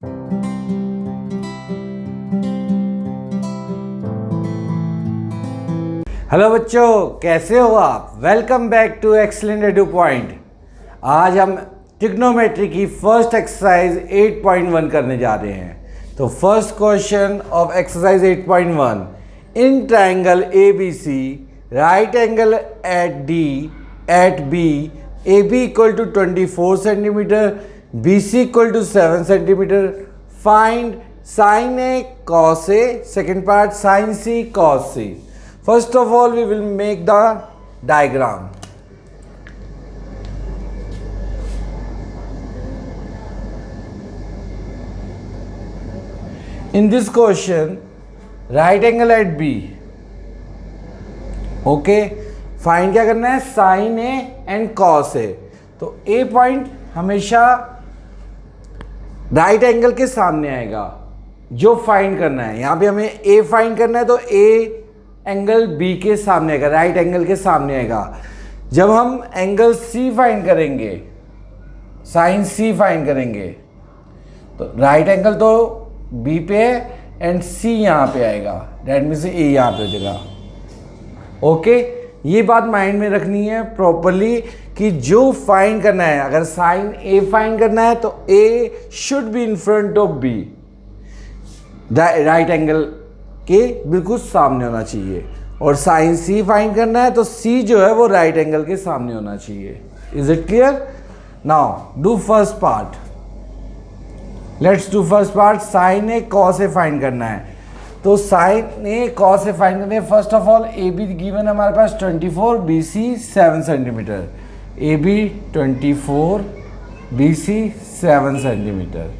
Hello बच्चों, कैसे हो आप? Welcome back to Excellent Edu Point. आज हम ट्रिग्नोमेट्री की फर्स्ट एक्सरसाइज 8.1 करने जा रहे हैं। तो first question of exercise 8.1, in triangle ABC right angle at D at B AB equal to 24 centimetre, BC equal to 7 centimetre, find sine A cos A, second part sine C cos C। First of all, we will make the diagram. In this question, right angle at B. Okay, find क्या करना है? Sin A and cos A. तो A point हमेशा right angle के सामने आएगा जो find करना है। यहाँ पे हमें A फाइंड करना है तो A एंगल B के सामने आएगा, राइट एंगल के सामने आएगा। जब हम एंगल C फाइंड करेंगे, साइन C फाइंड करेंगे, तो राइट एंगल तो B पे है एंड C यहाँ पे आएगा, डेट मीन्स A यहाँ पे हो जाएगा। ओके, ये बात माइंड में रखनी है प्रॉपरली कि जो फाइंड करना है, अगर साइन A फाइंड करना है तो A should be in front of B, right angle के बिल्कुल सामने होना चाहिए। और साइन C फाइंड करना है तो C जो है वो राइट एंगल के सामने होना चाहिए। Is it clear? Now do first part. Let's do first part. Sine A cos A find करना है तो sine A cos A find करना है। First of all AB given हमारे पास 24, BC 7 centimetre. AB 24, BC 7 centimetre.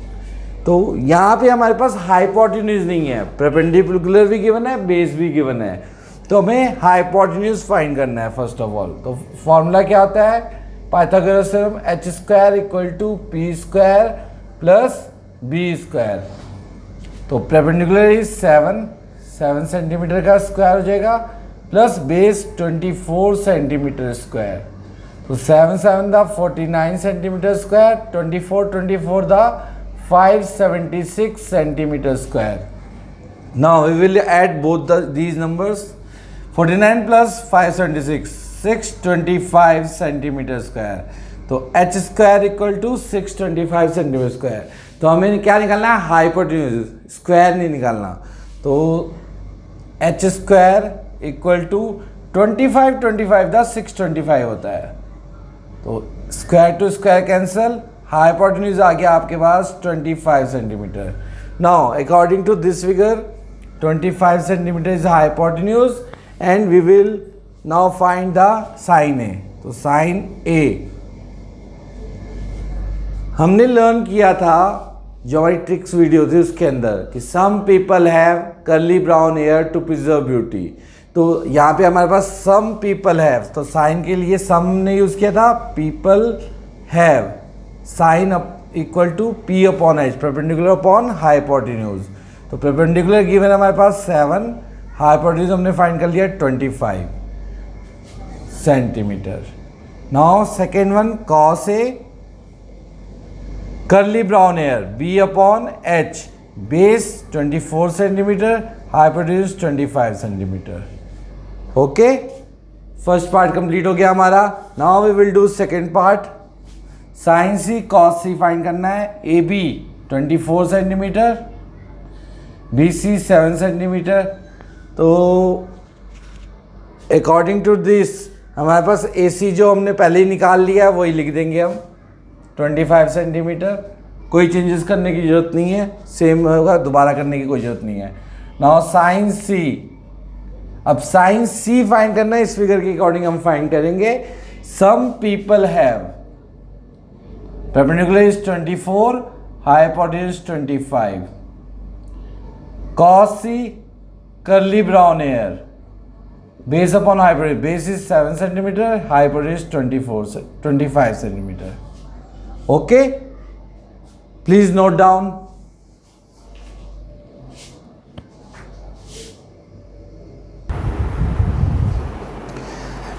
तो यहाँ पे हमारे पास हाइपोटेन्यूज नहीं है, परपेंडिकुलर भी गिवन है, बेस भी गिवन है, तो हमें हाइपोटेन्यूज फाइंड करना है फर्स्ट ऑफ ऑल। तो फॉर्मूला क्या होता है? Pythagoras theorem, h² equal to p² plus b²। तो परपेंडिकुलर इज 7 सेंटीमीटर का स्क्वायर हो जाएगा प्लस बेस 24 सेंटीमीटर स्क्वायर। तो 7 दा 49 सेंटीमीटर स्क्वायर, 24 दा 576 centimeter square. Now we will add both these numbers. 49 plus 576, 625 centimeter square. तो h² equal to 625 centimetre square. तो हमें क्या निकालना है? हाइपोटेन्यूज, स्क्वायर नहीं निकालना। तो h² इक्वल टू 25 दा 625 होता है। तो square to square cancel, hypotenuse आ गया आपके पास 25 centimetre. Now according to this figure 25 centimetre is hypotenuse and we will now find the sine A. तो साइन ए हमने लर्न किया था जो हमारी ट्रिक्स वीडियो थी उसके अंदर कि some people have curly brown hair to preserve beauty. तो यहाँ पे हमारे पास सम पीपल हैव, तो साइन के लिए सम ने यूज किया था, people have, sine equal to P upon H, perpendicular upon hypotenuse. तो परपेंडिकुलर गिवन हमारे पास 7, हाइपोटेन्यूज हमने फाइंड कर लिया 25 centimetre. Now second one, cos A curly brown hair, B upon H, base 24 centimetre, hypotenuse 25 centimetre. Okay, first part complete हो गया हमारा। Now we will do second part. Sine C cos C find करना है। AB 24 centimetre, BC 7 centimetre. तो according to this हमारे पास AC जो हमने पहले ही निकाल लिया है वही लिख देंगे हम, 25 सेंटीमीटर। कोई चेंजेस करने की जरूरत नहीं है, सेम होगा, दोबारा करने की कोई जरूरत नहीं है। नाउ साइन C, अब साइन C फाइंड करना है, इस फिगर के अकॉर्डिंग हम फाइंड करेंगे। Some people have, perpendicular is 24, hypotenuse 25. Cos C curly brown hair, base upon hypotenuse, base is 7 centimeter, hypotenuse 25 centimeter. Okay, please note down.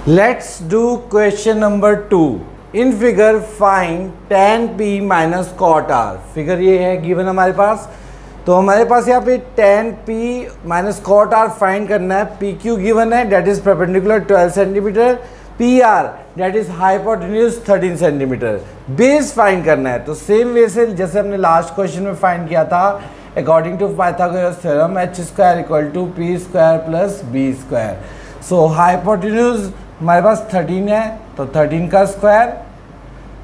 Let's do question number 2. In figure find tan p minus cot r। Figure ये है given हमारे पास, तो हमारे पास यहाँ पे tan p minus cot r find करना है। pq given है, that is perpendicular 12 centimetre, pr that is hypotenuse 13 centimetre. Base find करना है, तो सेम वे से जैसे हमने लास्ट क्वेश्चन में फाइंड किया था, according to Pythagoras theorem h square equal to p square plus b square. So hypotenuse हमारे पास 13 है, तो 13 का स्क्वायर,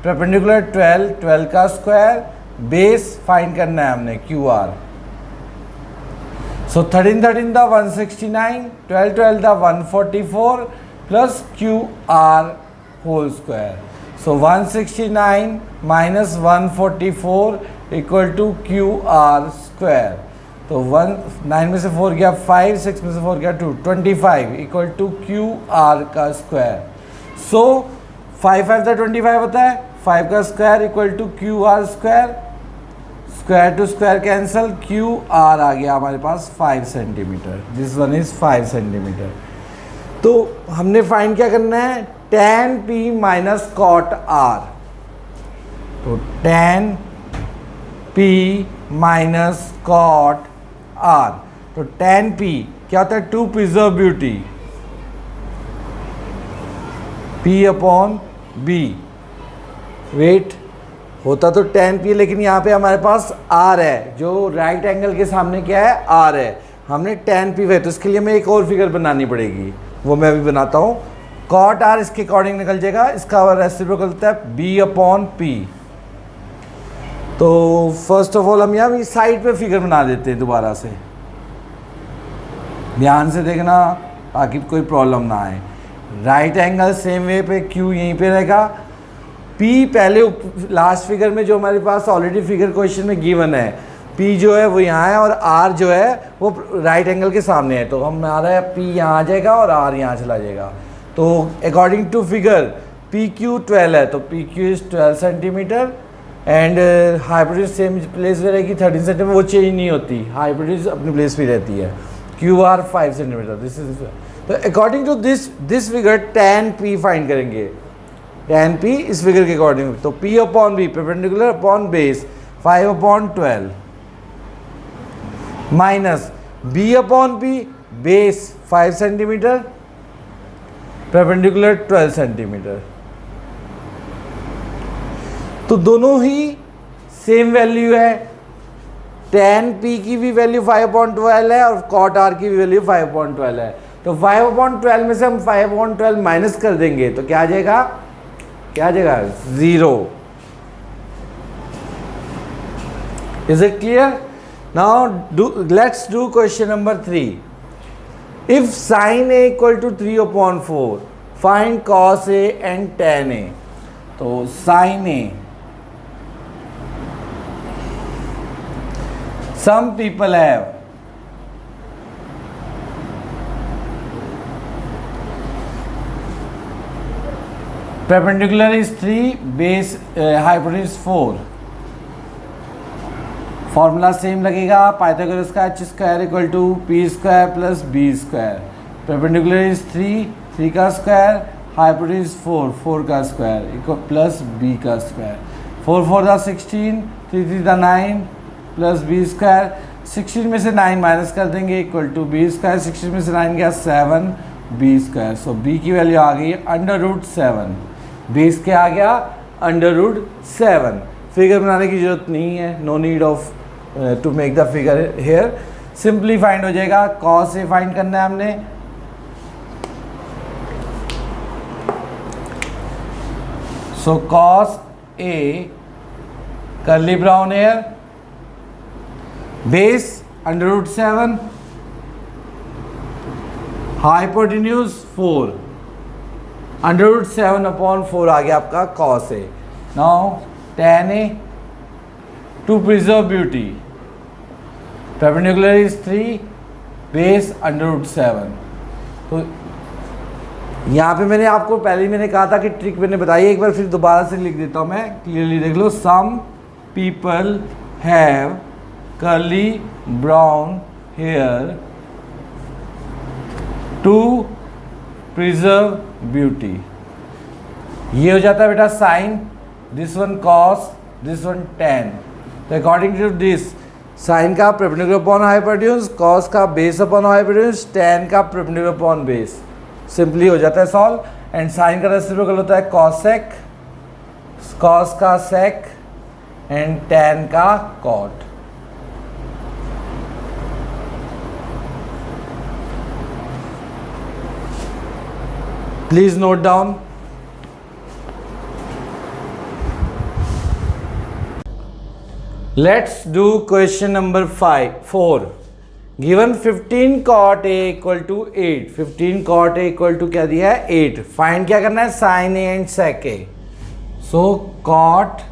परपेंडिकुलर 12, 12 का स्क्वायर, बेस फाइंड करना है हमने QR। सो 13 13 दा 169, 12 12 दा 144 plus QR whole square. So 169 minus 144 equal to QR square. तो 9 में से 4 गया 5, 6 में से 4 गया 2, 25 इक्वल टू QR का स्क्वायर। सो 5 5 का 25 होता है, 5 का square equal to QR square, square to square cancel, QR आ गया हमारे पास 5 centimetre. This one is 5 centimetre. तो हमने फाइंड क्या करना है, tan p minus cot r। तो tan p minus cot r, तो tan p क्या होता है, to preserve beauty, p upon b। Wait होता तो tan p, लेकिन यहाँ पे हमारे पास r है, जो राइट एंगल के सामने क्या है, r है। हमने tan p है, तो इसके लिए हमें एक और फिगर बनानी पड़ेगी, वो मैं अभी बनाता हूँ। कॉट r इसके अकॉर्डिंग निकल जाएगा, इसका रेसिप्रोकल होता है b अपॉन p। तो फर्स्ट ऑफ ऑल हम यहाँ साइड पे फिगर बना देते हैं दोबारा से, ध्यान से देखना ताकि कोई प्रॉब्लम ना आए। राइट एंगल सेम वे पे Q यहीं पे रहेगा, P पहले लास्ट फिगर में जो हमारे पास ऑलरेडी फिगर क्वेश्चन में गिवन है, P जो है वो यहाँ है और R जो है वो राइट एंगल के सामने है। तो हमारा P यहाँ आ जाएगा और R यहाँ चला जाएगा। तो अकॉर्डिंग टू फिगर PQ 12 है, तो PQ is 12 centimetre and hypotenuse same place पे रहेगी 13 सेंटीमीटर, वो चेंज नहीं होती, हाइपोटेन्यूज अपनी प्लेस पे रहती है। QR 5 centimetre. दिस इज, तो according to this figure tan p find करेंगे, tan p इस फिगर के अकॉर्डिंग। तो p upon b perpendicular upon base 5 upon 12 minus b upon p base 5 centimetre perpendicular 12 centimetre. तो दोनों ही सेम वैल्यू है, tan p की भी वैल्यू 5/12 है और cot r की भी वैल्यू 5/12 है। तो 5/12 में से हम 5/12 माइनस कर देंगे तो क्या आ जाएगा, क्या आ जाएगा, 0। Is it clear? Now let's do question number 3। If sin a equal to 3/4 find cos a and tan a। तो sin a, some people have perpendicular is 3, base hypotenuse 4। Formula same लगेगा पाइथागोरस का, h square equal to p square plus b square. Perpendicular is 3, 3 का square, hypotenuse 4, 4 का square equal plus b का square. 4 4 दा 16, 3 3 दा 9 plus b square. 16 में से 9 minus कर देंगे इक्वल टू b स्क्वायर। 16 में से 9 गया 7 b स्क्वायर। सो b की वैल्यू आ गई √7, बेस के आ गया √7। फिगर बनाने की जरूरत नहीं है, no need of to make the figure here, simply find हो जाएगा। cos a फाइंड करना है हमने, so cos a curly brown hair, base √7, hypotenuse 4, √7 upon 4 आ गया आपका cos a। Now tan a, to preserve beauty, perpendicular is 3, base √7। तो यहाँ पे मैंने आपको पहले ही मैंने कहा था कि ट्रिक मैंने बताई, एक बार फिर दोबारा से लिख देता हूँ मैं, क्लियरली देख लो। Some people have curly brown hair to preserve beauty. ये हो जाता है बेटा sine, this one cos, this one tan. तो अकॉर्डिंग टू दिस साइन का परपेंडिकुलर अपॉन हाइपोटेन्यूज, कॉस का बेस अपॉन हाइपोटेन्यूज, टेन का परपेंडिकुलर अपॉन बेस, सिंपली हो जाता है सॉल्व। एंड साइन का रेसिप्रोकल होता है कॉसेक, कॉस का सेक एंड टेन का cot. Please note down. Let's do question number 4. Given 15 cot A equal to 8. 15 cot A equal to क्या दिया है 8. Find क्या करना है sin A and sec A. So cot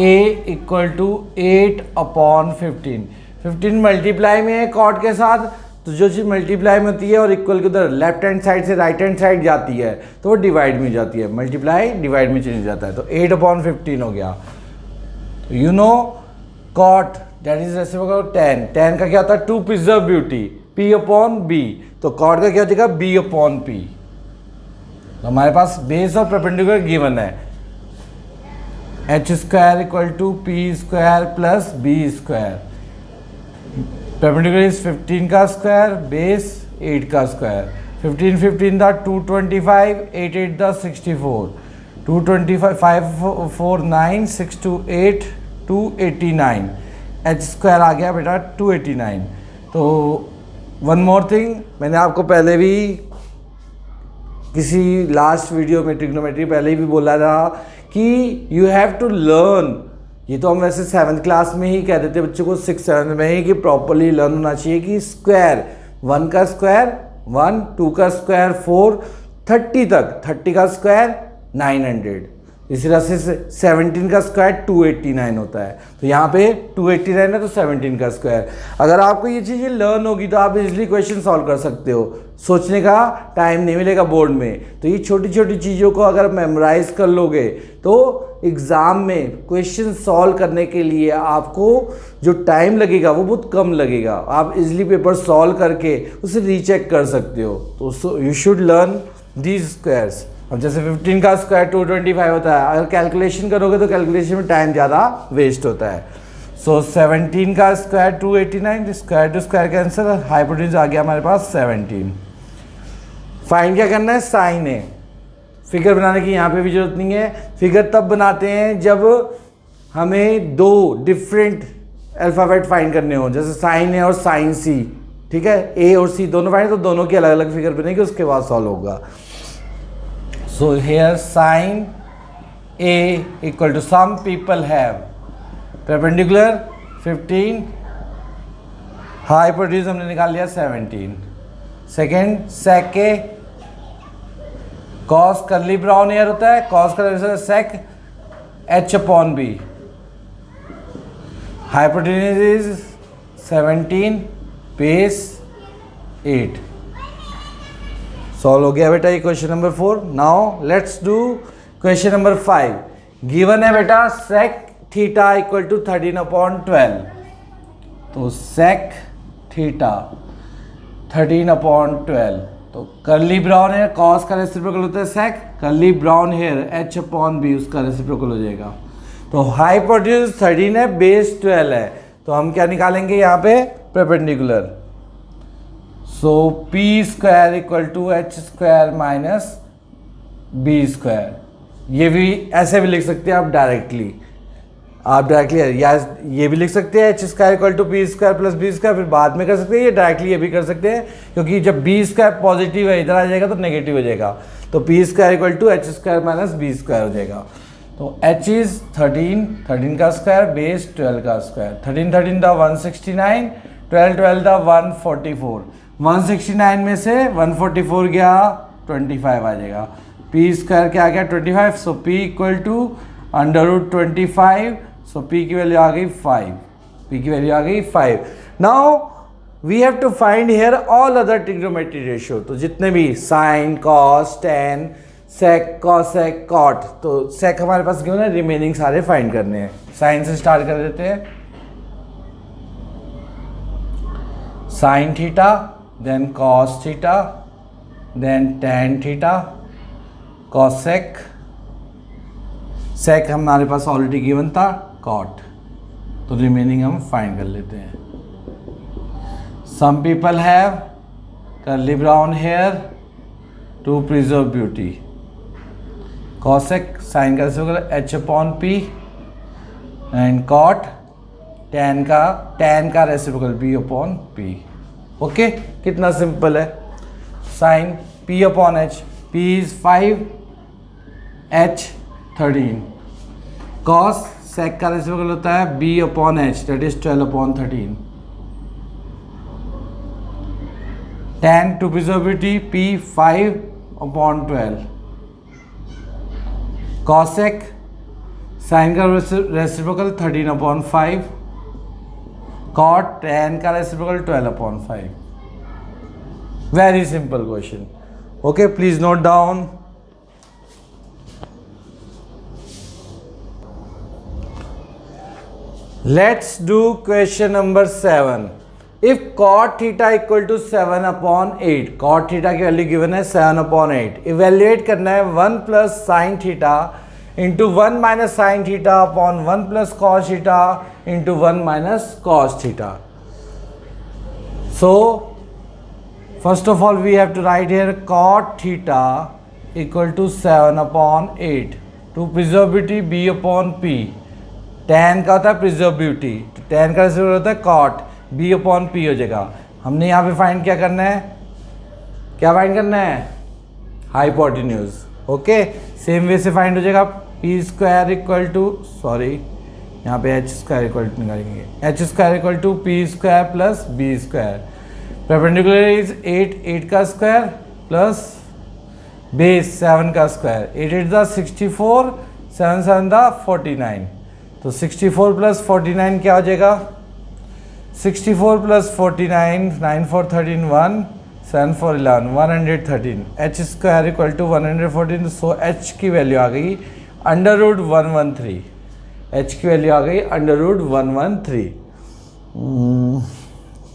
A equal to 8 upon 15. 15 multiply में है cot के साथ, तो जो चीज़ मल्टीप्लाई में होती है और इक्वल के उधर लेफ्ट हैंड साइड से राइट हैंड साइड जाती है तो वो डिवाइड में जाती है, मल्टीप्लाई डिवाइड में चेंज जाता है। तो 8 upon 15 हो गया। You know cot that is reciprocal 10. 10 का क्या होता है to preserve beauty, P upon B। तो cot का क्या हो जाएगा B upon P। तो हमारे पास बेस और परपेंडिकुलर गिवन है, h square equal to P square plus B square. Perpendicular is 15 का स्क्वायर, बेस 8 का स्क्वायर। 15 15 दा 225, 8 8 दा 64, 225 5 4 9 6 2 8 289, एच स्क्वायर आ गया बेटा 289। तो वन मोर थिंग, मैंने आपको पहले भी किसी लास्ट वीडियो में ट्रिग्नोमेट्री पहले भी बोला था कि यू हैव टू लर्न। ये तो हम वैसे 7th क्लास में ही कह देते बच्चों को, 6 7 में ही, कि प्रॉपरली लर्न होना चाहिए कि स्क्वायर 1 का स्क्वायर 1, 2 का स्क्वायर 4, 30 तक 30 का स्क्वायर 900, इसी तरह से 17 का स्क्वायर 289 होता है। तो यहाँ पे 289 है तो 17 का स्क्वायर। अगर आपको ये चीज़ें लर्न होगी तो आप इजीली क्वेश्चन सॉल्व कर सकते हो, सोचने का टाइम नहीं मिलेगा बोर्ड में। तो ये छोटी छोटी चीज़ों को अगर मेमोराइज कर लोगे तो एग्ज़ाम में क्वेश्चन सॉल्व करने के लिए आपको जो टाइम लगेगा वो बहुत कम लगेगा, आप इजीली पेपर सॉल्व करके उसे रीचेक कर सकते हो। तो you should learn these squares. अब जैसे 15 का स्क्वायर 225 होता है, अगर कैलकुलेशन करोगे तो कैलकुलेशन में टाइम ज़्यादा वेस्ट होता है। सो 17 का square 289, square to square cancel, hypotenuse आ गया हमारे पास 17। फाइंड क्या करना है साइन ए। फिगर बनाने की यहाँ पे भी जरूरत नहीं है, फिगर तब बनाते हैं जब हमें दो डिफरेंट अल्फ़ाबेट फाइंड करने हो, जैसे साइन ए और साइन सी। ठीक है, ए और सी दोनों फाइंड, तो दोनों की अलग अलग फिगर बनेगी, उसके बाद सॉल्व होगा। So here sin A equal to some people have perpendicular 15, hypotenuse हमने निकाल लिया 17। Second sec A, cos curly brown air होता है, cos का sec h upon b, hypotenuse is 17, base 8। Solve हो गया बेटा ये question number 4। Now let's do question number 5। Given है बेटा सेक थीटा इक्वल टू 13/12। तो सेक थीटा 13/12, तो कर्ली ब्राउन हेयर कॉस का रेसिप्रोकल होता है sec, curly brown hair h upon B उसका रेसिप्रोकल हो जाएगा। तो हाइपोटेन्यूज 13 है, बेस 12 है, तो हम क्या निकालेंगे यहाँ पे perpendicular. So P square equal to H square minus B square. ये भी ऐसे भी लिख सकते हैं आप डायरेक्टली, या ये भी लिख सकते हैं H square equal to P square plus B square, फिर बाद में कर सकते हैं, ये डायरेक्टली ये भी कर सकते हैं, क्योंकि जब बी स्क्वायर पॉजिटिव है इधर आ जाएगा तो नेगेटिव हो जाएगा, तो P square equal to H square minus B square हो जाएगा। तो एच इज 13 का स्क्वायर बेस 12 का स्क्वायर, 13 दा 169, 12 दा 144, 169 में से 144 गया 25 आ जाएगा, पी स्क्वायर क्या आ गया 25। So P equal to √25, so P की वैल्यू आ गई 5, पी की वैल्यू आ गई 5। Now we have to find here all other trigonometry ratio, तो जितने भी sine cos tan sec cosec cot, तो सेक हमारे पास क्यों है, रिमेनिंग सारे फाइंड करने हैं। साइन से स्टार्ट कर देते हैं, sine theta, then cos theta, then tan theta, cosec sec हमारे पास ऑलरेडी गिवन था कॉट, तो रिमेनिंग हम फाइंड कर लेते हैं। Some people have curly brown hair to preserve beauty. Cosec sine का reciprocal h/p and cot tan का रेसिप्रोकल p/p। ओके, कितना सिंपल है। Sine p/h, p is 5, h 13। Cos sec का रेसिप्रोकल होता है b/h, that is 12/13। Tan to प्रिजर्विटी p 5/12। Cosec sine का reciprocal 13/5। Cot tan का reciprocal 12/5। Very simple question. Okay, please note down. Let's do question number 7. If cot theta equal to 7/8, cot theta की value given है 7/8, evaluate करना है 1 plus sine theta into 1 minus sine theta upon 1 plus cos theta into 1 minus cos theta. So first of all we have to write here cot theta equal to 7/8 to preserve beauty b/p। Tan का होता है प्रिजर्विटी, तो tan का reciprocal होता है cot, b/p हो जाएगा। हमने यहाँ पे फाइंड क्या करना है, क्या फाइंड करना है, हाइपोटेन्यूज। ओके, सेम वे से फाइंड हो जाएगा p² इक्वल टू, सॉरी यहाँ पे h² इक्वल टू निकालेंगे, h² equal to p² plus b²। Perpendicular is 8 का स्क्वायर प्लस बेस 7 का स्क्वायर। 8 × 64, 7 7 49, तो 64 प्लस 49 क्या हो जाएगा, 64 plus 49, 9 4 13 1, 7 4 11, 113। h² equal to 114, so h की वैल्यू आ गई √113। h की वैल्यू आ गई √113।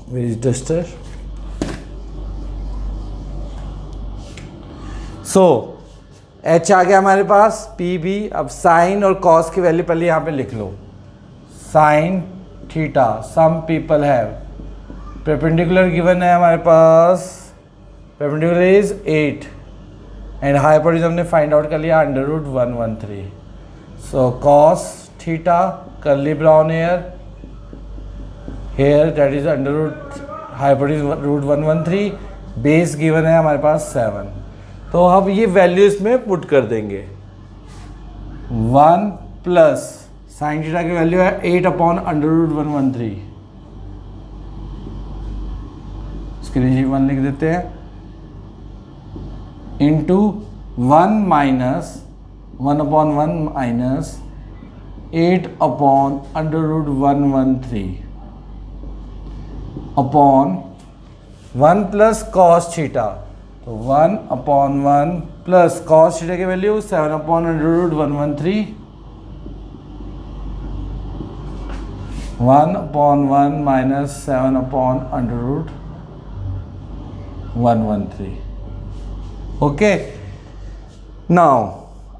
Where is duster. So h आ गया हमारे पास, p भी। अब साइन और कॉस की वैल्यू पहले यहाँ पे लिख लो। Sine theta, some people have, perpendicular given है हमारे पास, परपेंडिकुलर इज 8 एंड हाइपोटेन्यूज हमने फाइंड आउट कर लिया √113। So cos theta curly brown hair that is hypotenuse √113, base given है हमारे पास 7। तो अब ये वैल्यू इसमें पुट कर देंगे। 1 प्लस साइन थीटा की वैल्यू है 8/√113, इसके नीचे 1 लिख देते हैं, into 1 minus 1/1 minus 8/√113 upon 1 plus cos theta, तो 1/1 प्लस कॉस थीटा की वैल्यू 7/√113, 1/1 माइनस 7/√113। ओके, नाउ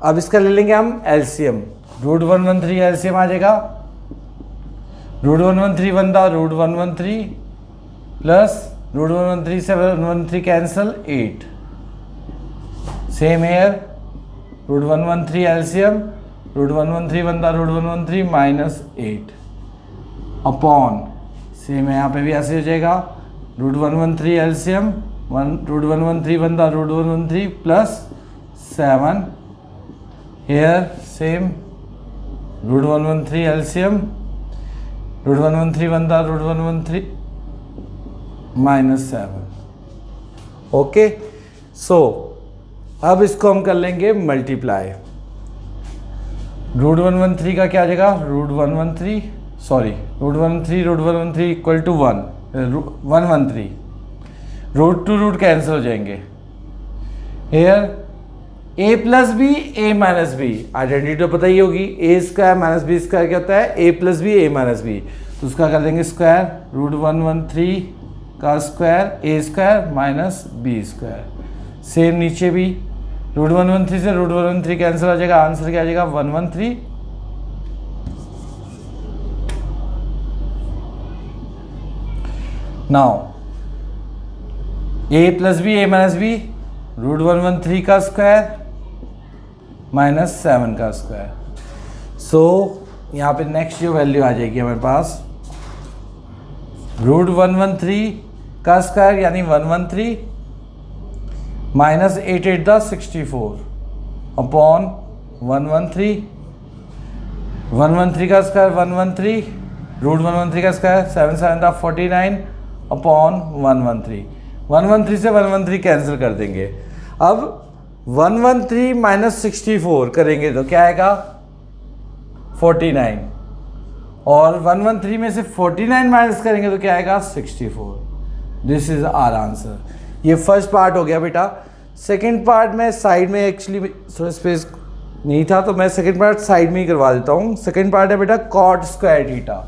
अब इसका ले लेंगे हम एलसीएम। √113 एलसीएम आ जाएगा, √113 बनता √113 प्लस √113 से 113 कैंसल 8। सेम हेयर √113 एलसीएम, √113 बनता √113 माइनस 8 अपॉन, सेम है यहाँ पे भी ऐसे हो जाएगा, √113 एलसीएम, √113 बनता √113 प्लस 7 हेयर, सेम √113 एलसीएम, √113 बनता √113 माइनस 7। ओके, सो अब इसको हम कर लेंगे मल्टीप्लाई। √113 का क्या आ जाएगा, √113 equal to 113, root to root cancel हो जाएंगे। Here a plus B A minus B, identity तो पता ही होगी, a² माइनस बी स्क्वायर क्या होता है, a plus B A minus B, तो उसका कर देंगे स्क्वायर, √113 का square a² minus B square. Same नीचे भी √113 से √113 कैंसिल हो जाएगा, आंसर क्या आ जाएगा 113। Now a plus B a minus B, √113 का स्क्वायर माइनस 7 का स्क्वायर। सो यहाँ पे नेक्स्ट जो वैल्यू आ जाएगी हमारे पास √113 का स्क्वायर यानी 113 माइनस 8 8 द 64 अपॉन 113, 113 का स्क्वायर 113, √113 का स्क्वायर 7 7 द 49 अपॉन 113, 113 से 113 कैंसिल कर देंगे। अब 113 माइनस 64 करेंगे तो क्या आएगा 49, और 113 में से 49 माइनस करेंगे तो क्या आएगा 64। This is our answer. ये फर्स्ट पार्ट हो गया बेटा। सेकंड पार्ट में साइड में एक्चुअली थोड़ा स्पेस नहीं था तो मैं सेकंड पार्ट साइड में ही करवा देता हूँ। सेकंड पार्ट है बेटा cot square theta.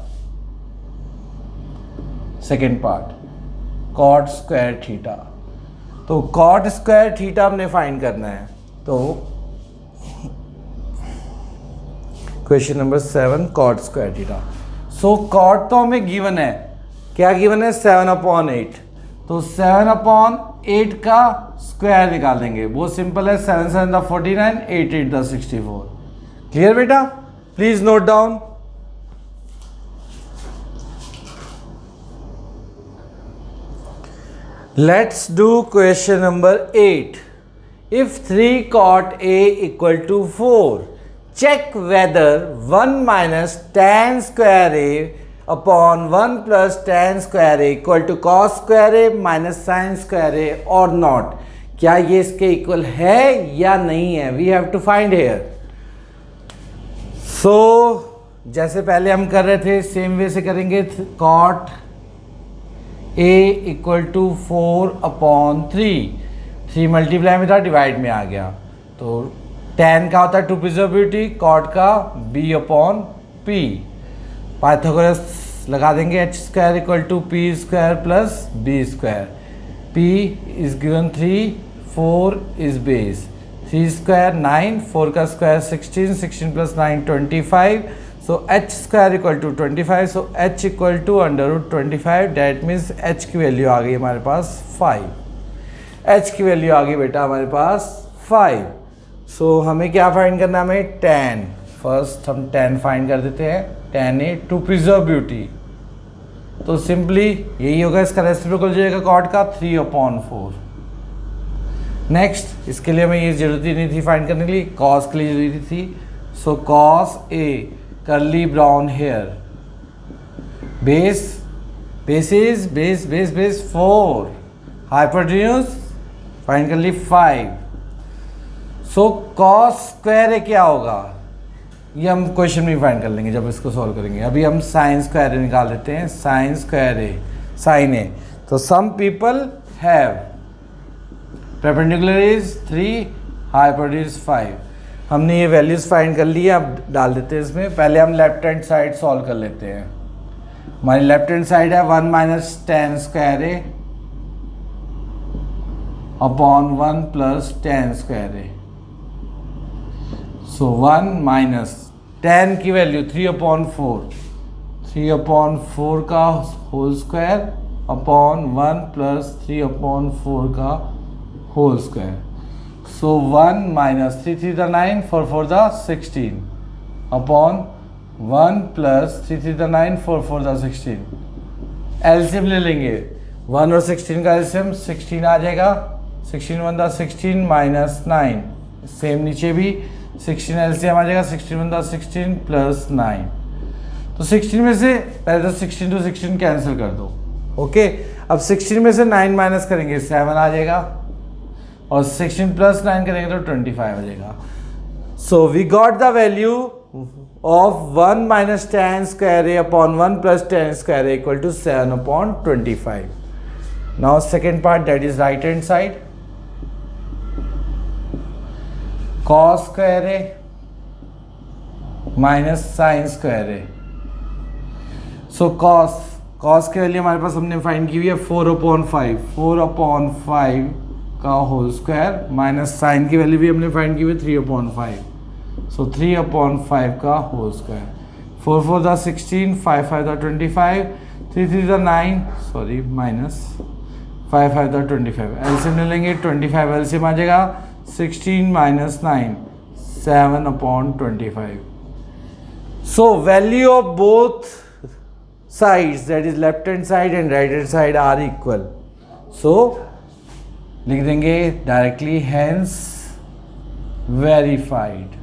Second part cot square theta. तो कॉट स्क्वायर थीटा हमने फाइंड करना है। तो question number 7 cot square theta. So cot तो हमें गिवन है, क्या गिवन है 7/8। तो 7/8 का स्क्वायर निकाल देंगे, वो सिंपल है 7 7 द 49, 8 8 द 64। क्लियर बेटा? Please note down. Let's do question number 8. If 3 cot A equal to 4, check whether 1 minus tan square A upon 1 plus tan square A equal to cos square A minus sin square A or not. क्या ये इसके equal है या नहीं है? We have to find here. So जैसे पहले हम कर रहे थे सेम वे से करेंगे। cot a equal to 4/3, 3 multiply में था डिवाइड में आ गया। तो tan का होता है टू प्रिजर्वेटिव, cot का b/p। पाइथागोरस लगा देंगे h square equal to p square plus b square. p is given 3, 4 is base, 3 square 9, 4 का square 16, 16 plus 9 25। So h square equal to 25, so h equal to √25, that means h की value आ गई हमारे पास 5। h की value आ गई बेटा हमारे पास 5। so हमें क्या फाइंड करना है? हमें tan। फर्स्ट हम tan फाइंड कर देते हैं। tan A to preserve beauty, तो सिंपली यही होगा, इसका रेसिप्रोकल जो है कॉट का 3/4। नेक्स्ट इसके लिए हमें ये जरूरत ही नहीं थी फाइंड करने के लिए, cos के लिए जरूरी थी। सो cos A curly brown hair, base is base 4, hypotenuse find कर ली 5। सो cos स्क्वायर ए क्या होगा ये हम क्वेश्चन में फाइंड कर लेंगे जब इसको सॉल्व करेंगे। अभी हम साइन स्क्वायर ए निकाल देते हैं। Sine square A, sine A, तो some people have perpendicular is 3, hypotenuse 5। हमने ये वैल्यूज़ फाइंड कर ली है, अब डाल देते हैं इसमें। पहले हम लेफ्ट हैंड साइड सॉल्व कर लेते हैं। हमारी लेफ्ट हैंड साइड है 1 minus tan square A upon 1 plus tan square A. So 1 minus tan की वैल्यू 3/4, 3/4 का होल स्क्वायर अपॉन 1 प्लस 3/4 का whole square. So 1 minus 3 3 the 9, 4 4 the 16 upon 1 plus 3 3 the 9, 4 4 the 16। LCM ले लेंगे 1 और 16 का LCM 16 आ जाएगा। 16 1 the 16 minus 9, same नीचे भी 16 एलसीएम आ जाएगा। 16 1 the 16 प्लस 9। तो 16 में से पहले तो 16 to 16 कैंसिल कर दो। ओके, अब 16 में से 9 माइनस करेंगे 7 आ जाएगा, और 16 प्लस 9 करेंगे तो 25 हो जाएगा। So we got the value of 1 minus tan square A upon 1 plus tan square A equal to 7/25। Now second part that is right hand side, cos square A minus sin square A. So cos की value हमारे पास हमने find की हुई है 4/5, 4/5 का whole square minus sign की value भी हमने फाइंड की हुई 3/5, सो 3/5 का होल स्क्वायर। 4 4 दा 16, 5 5 दा 25, 3 3 दा 9, सॉरी माइनस 5 5 दा 25। एलसीएम ले लेंगे, 25 एलसीएम आ जाएगा, 16 minus 9, 7/25। So value of both sides, that is left hand side and right hand side, are equal. So लिख देंगे directly, hence verified.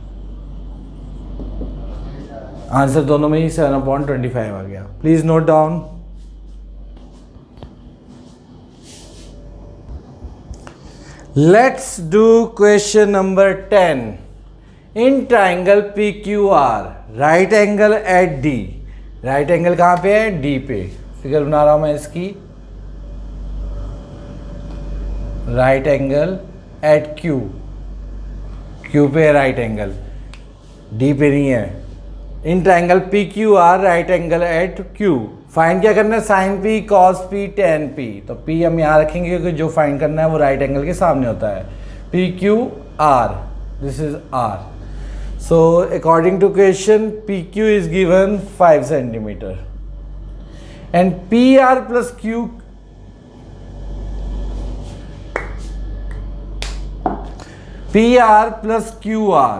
आंसर दोनों में ही 7/25 आ गया। Please note down. Let's do question number 10। In triangle PQR, right angle at D, right angle कहाँ पे है? D पे। फिगर बना रहा हूं मैं इसकी। Right angle at Q, Q पे है राइट एंगल, D पे नहीं है। In triangle PQR, right angle at Q, find क्या करना है? Sine P, cos P, tan P। तो P हम यहाँ रखेंगे क्योंकि जो फाइंड करना है वो राइट एंगल के सामने होता है। PQR, this is R। So according to question, PQ is given 5 centimeter and PR plus Q, PR plus QR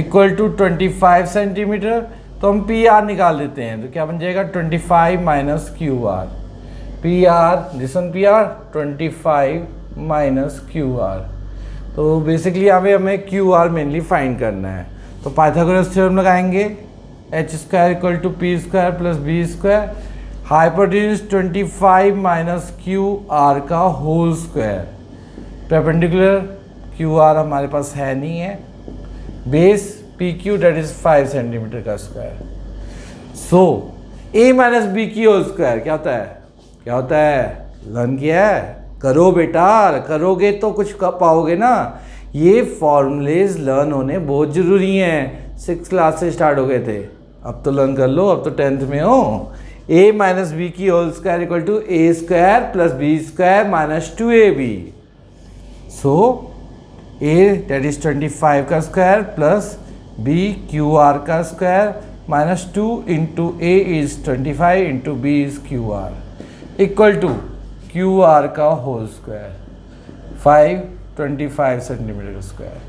equal to 25 centimeter। तो हम PR निकाल देते हैं, तो क्या बन जाएगा? 25 minus QR। PR, this one PR, 25 minus QR। तो बेसिकली यहाँ पे हमें QR मेनली फाइंड करना है। तो पाइथागोरस थ्योरम लगाएंगे, h² equal to p² plus b², hypotenuse 25 minus QR का होल स्क्वायर, परपेंडिकुलर QR हमारे पास है नहीं है, base PQ that is 5 centimetre का square. So a minus b की होल स्क्वायर क्या होता है? क्या होता है? लर्न किया है? करो बेटा, करोगे तो कुछ कर पाओगे ना। ये फॉर्मूलेज लर्न होने बहुत ज़रूरी हैं। 6th क्लास से स्टार्ट हो गए थे, अब तो लर्न कर लो, अब तो 10th में हो। a माइनस बी की whole square equal to a² plus b² minus 2ab। So a that is 25 का स्क्वायर प्लस b QR का square minus 2 into a is 25 into b is QR equal to QR का whole square 525 centimetre square.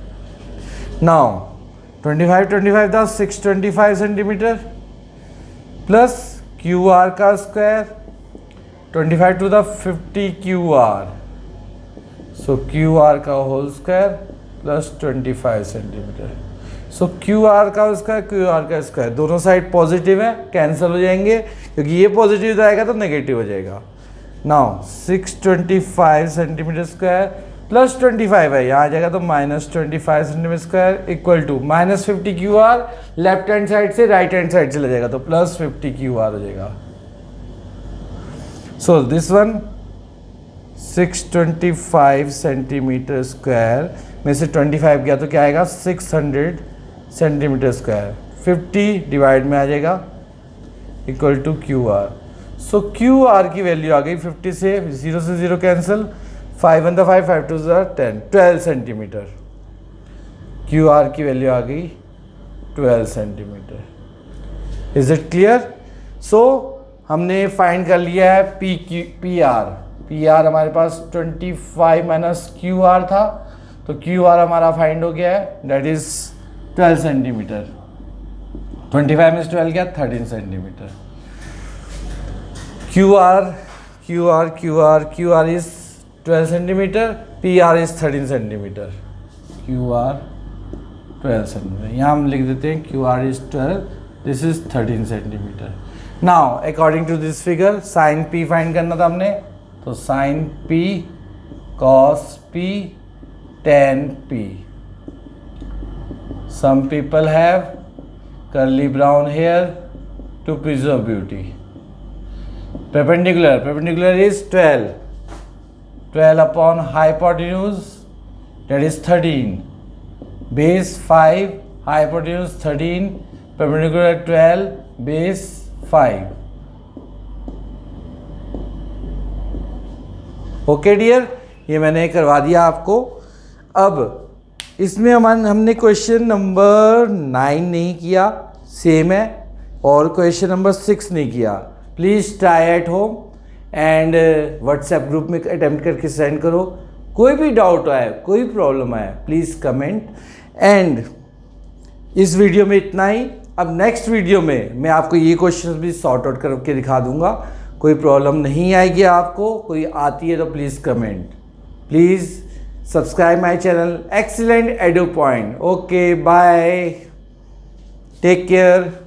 Now 25 था 625 centimetre plus QR का square 25 to the 50 QR, so QR का whole square plus 25 centimetre. सो QR का square, QR का square, दोनों side positive है, cancel हो जाएंगे क्योंकि ये पॉजिटिव आएगा तो नेगेटिव हो जाएगा। नाउ 625 सेंटीमीटर स्क्वायर प्लस 25 है, यहाँ आ जाएगा तो minus 25 centimetre square equal to minus 50 QR, left hand side से राइट हैंड साइड चला जाएगा तो प्लस 50 QR हो जाएगा। So this one 625 centimetre square में से 25 गया तो क्या आएगा? 600 सेंटीमीटर स्क्वायर, 50 डिवाइड में आ जाएगा equal to QR। So QR की वैल्यू आ गई 50 से 0 कैंसिल, 5 1 5 5 2 10, 12 सेंटीमीटर। QR की वैल्यू आ गई 12 centimetre. Is it clear? So हमने फाइंड कर लिया है PR हमारे पास 25 माइनस QR था, तो QR हमारा फाइंड हो गया है, डेट इज 12 सेंटीमीटर। 25 में 12 क्या? 13 centimetre. QR is 12 centimeter, PR is 13 centimeter, QR 12 centimeter। यहाँ हम लिख देते हैं QR is 12, this is 13 centimeter। Now according to this figure, sin P find करना था हमने, तो sin P cos P tan P। Some people have curly brown hair to preserve beauty। Perpendicular is 12 upon hypotenuse, that is 13, base 5, hypotenuse 13, perpendicular 12, base 5। Okay dear, ये मैंने करवा दिया आपको। अब इसमें हमने क्वेश्चन नंबर 9 नहीं किया, सेम है, और क्वेश्चन नंबर 6 नहीं किया। Please try at home and WhatsApp group में अटेम्प्ट करके सेंड करो। कोई भी डाउट आए, कोई प्रॉब्लम आए, प्लीज़ कमेंट। एंड इस वीडियो में इतना ही। अब नेक्स्ट वीडियो में मैं आपको ये क्वेश्चन भी सॉर्ट आउट करके दिखा दूंगा। कोई प्रॉब्लम नहीं आएगी आपको, कोई आती है तो please comment. Please subscribe my channel Excellent Edu Point. Okay, bye, take care.